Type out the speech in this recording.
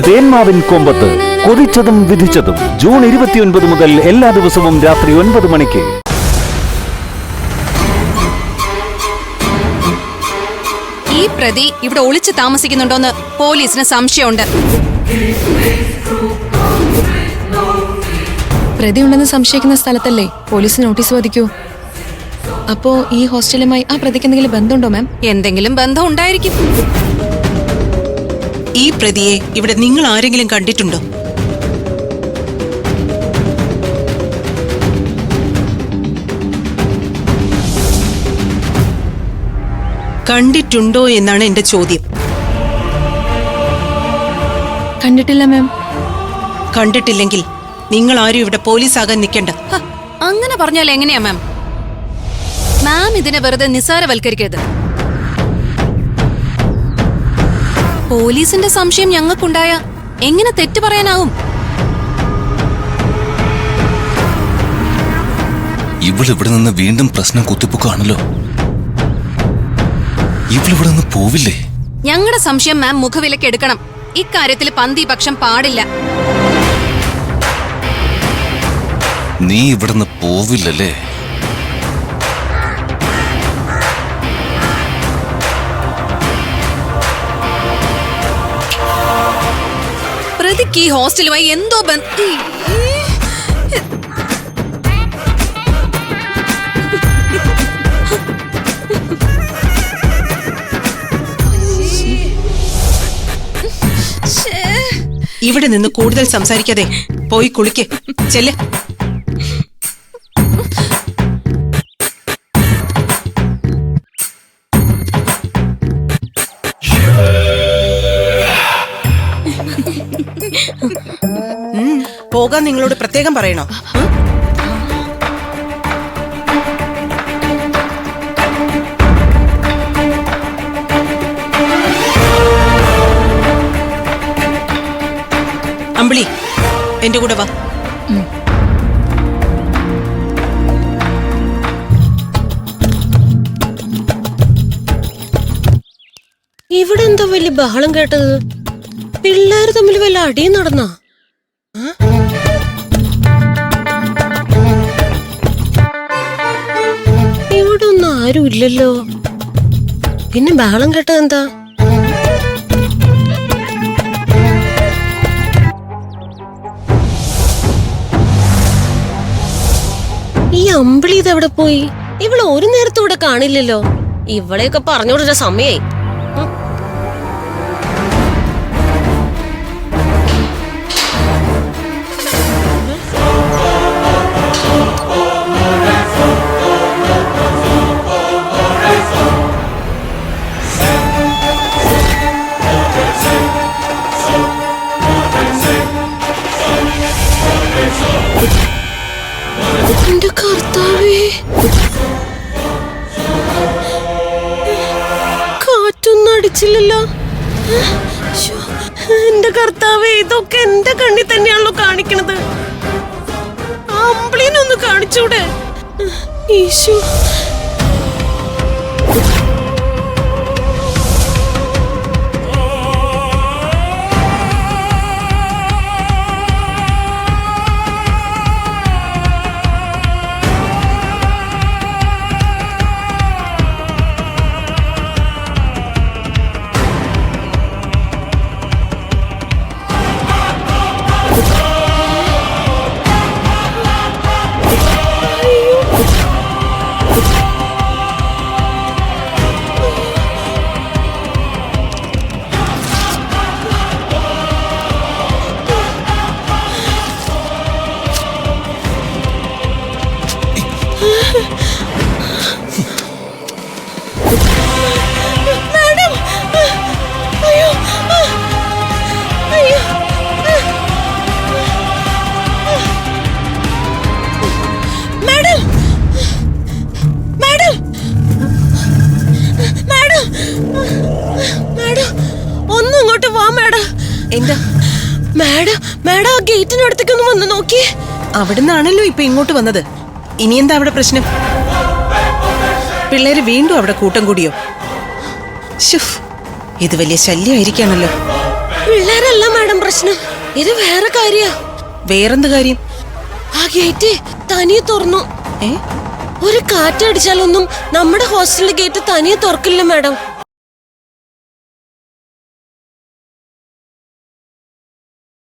തേന്മാവിൻ കൊമ്പത്ത് കൊതിച്ചതും വിധിച്ചതും June 29 മുതൽ എല്ലാ ദിവസവും രാത്രി 9 മണിക്ക്. ഈ പ്രതി ഇവിടെ ഒളിച്ചു താമസിക്കുന്നുണ്ടോന്ന് പോലീസിന് സംശയമുണ്ട്. പ്രതി ഉണ്ടെന്ന് സംശയിക്കുന്ന സ്ഥലത്തല്ലേ പോലീസ് നോട്ടീസ് പതിക്കൂ. അപ്പോ ഈ ഹോസ്റ്റലുമായി ആ പ്രതിക്ക് എന്തെങ്കിലും ബന്ധമുണ്ടോ മാം? എന്തെങ്കിലും ബന്ധം ഉണ്ടായിരിക്കും. ഈ പ്രതിയെ ഇവിടെ നിങ്ങൾ ആരെങ്കിലും കണ്ടിട്ടുണ്ടോ? കണ്ടിട്ടുണ്ടോ എന്നാണ് എന്റെ ചോദ്യം. കണ്ടിട്ടില്ല മാം. കണ്ടിട്ടില്ലെങ്കിൽ നിങ്ങൾ ആരും ഇവിടെ പോലീസാകാൻ നിൽക്കണ്ട. അങ്ങനെ പറഞ്ഞാൽ എങ്ങനെയാ മാം? മാം ഇതിനെ വെറുതെ നിസ്സാരവൽക്കരിക്കരുത്. പോലീസിന്റെ സംശയം ഞങ്ങൾക്കുണ്ടായ എങ്ങനെ തെറ്റു പറയാനാവും? ഇവളിവിടെ നിന്ന് വീണ്ടും പ്രശ്നം കുത്തിപ്പൊക്കാണല്ലോ. ഇവളിവിടെ നിന്ന് പോവില്ലേ? ഞങ്ങളുടെ സംശയം മാം മുഖവിലക്ക് എടുക്കണം. ഇക്കാര്യത്തിൽ പന്തിപക്ഷം പാടില്ല. നീ ഇവിടുന്ന് പോവില്ലല്ലേ? പ്രതിക്ക് ഈ ഹോസ്റ്റലുമായി എന്തോ ഇവിടെ നിന്ന് കൂടുതൽ സംസാരിക്കാതെ പോയി കുളിക്ക്. ചെല്ല്. പോകാൻ നിങ്ങളോട് പ്രത്യേകം പറയണോ? അമ്പിളി, എന്റെ കൂടെ വാ. ഇവിടെ എന്താ വലിയ ബഹളം കേട്ടത്? പിള്ളേര് തമ്മിൽ വല്ല അടിയും നടന്നാ? ഇവിടെ ഒന്നും ആരും ഇല്ലല്ലോ. പിന്നെ ബഹളം കേട്ടത് എന്താ? ഈ അമ്പിളി ഇതെവിടെ പോയി? ഇവള് ഒരു നേരത്തൂടെ കാണില്ലല്ലോ. ഇവളെയൊക്കെ പറഞ്ഞോടൊരു സമയായി. എന്റെ കർത്താവേ, കാറ്റൊന്നും അടിച്ചില്ലല്ലോ. എന്റെ കർത്താവേ, ഇതൊക്കെ എന്റെ കണ്ണിൽ തന്നെയാണല്ലോ കാണിക്കണത്. അമ്പിളിനൊന്ന് കാണിച്ചൂടെ? ഈശോ, എന്താ മാഡം? മാഡം ആ ഗേറ്റിനടുത്തേക്ക് ഒന്ന് വന്ന് നോക്കിയേ. അവിടുന്നാണല്ലോ ഇപ്പൊ ഇങ്ങോട്ട് വന്നത്. ഇനി എന്താ അവിടെ പ്രശ്നം? പിള്ളേര് വീണ്ടും അവിടെ കൂട്ടം കൂടിയോ? ഇത് വലിയ ശല്യമായിരിക്കാണല്ലോ. പിള്ളേരല്ല മാഡം പ്രശ്നം, ഇത് വേറെ കാര്യ. വേറെന്ത് കാര്യം? ആ ഗേറ്റ് തനിയെ തുറന്നു. ഏ ഒരു കാറ്റടിച്ചാലൊന്നും നമ്മുടെ ഹോസ്റ്റലിലെ ഗേറ്റ് തനിയെ തുറക്കില്ല മാഡം.